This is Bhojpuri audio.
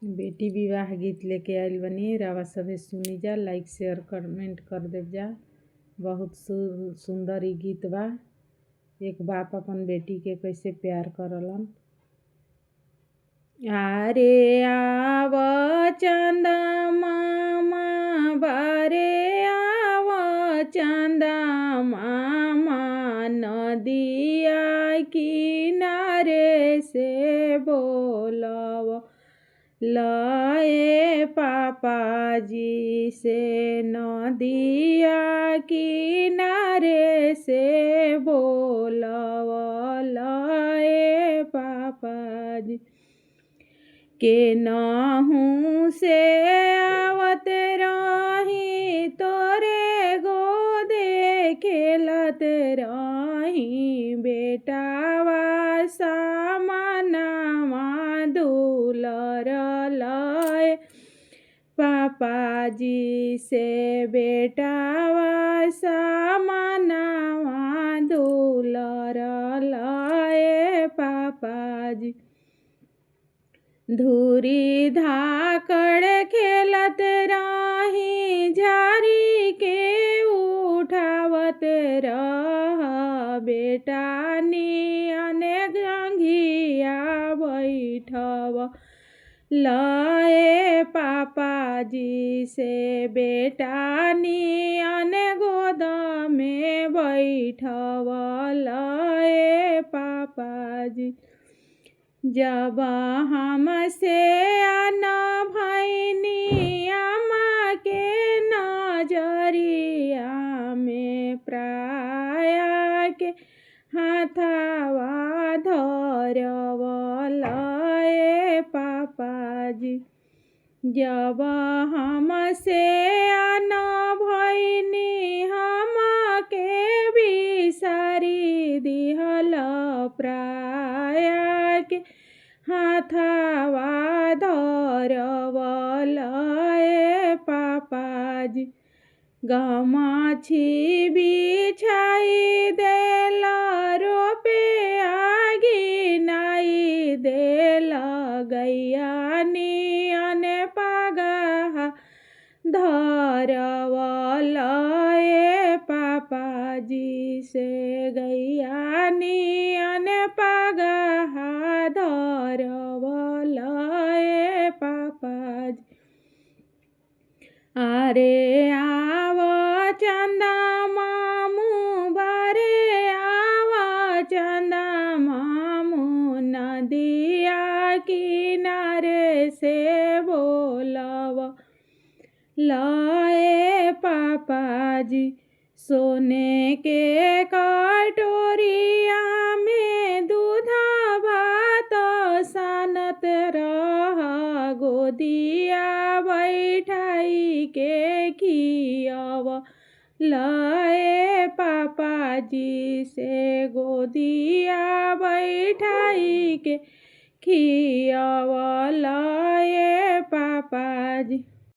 बेटी विवाह गीत लेके आइल बनी। रवा सभे सुनी जा, लाइक शेयर कमेंट कर देव जा। बहुत सुंदर ई गीत बा। एक बाप अपन बेटी के कैसे प्यार करलन। आरे आव चंदा मामा बारे आव चंदा मामा नदिया किनारे से बोलव लए पापा जी से नदिया किनारे से बोलव लए पापा जी के नाहू से आवत रही तोरे गोदे खेलत रही बेटावा सामनावा दुलर लय पापा जी से बेटावा सामनावा दुलर लय पापा जी धूरी धाकड़ खेलत रही झारी के उठावत रह बेटा अनेक जंघिया बैठव लए पापा जी से बेटा अने गोद में बैठव लए पापा जी जब हमसे आना भैनी अम्मा के नजरिया में प्राया के हाथवा धरव लए पापा जी जब हमसे आना भैनी हम के बिसारी दिहल प्राया के हाथवा धरव लए पापा जी गमाछी बिछाई देल रोपे आगी नाई देल गैया अने पागा धरव लए पापा जी से गैया अने पागा धरव लए पापा जी अरे आव चंदा मामू बारे आव चंदा मामू नदिया किनारे से बोलव लए पापा जी सोने के कटोरिया में दूधा भात सानत रह गोदिया बैठाई के खियव लए पापा जी से गोदिया बैठाई के खियव लए पापा जी।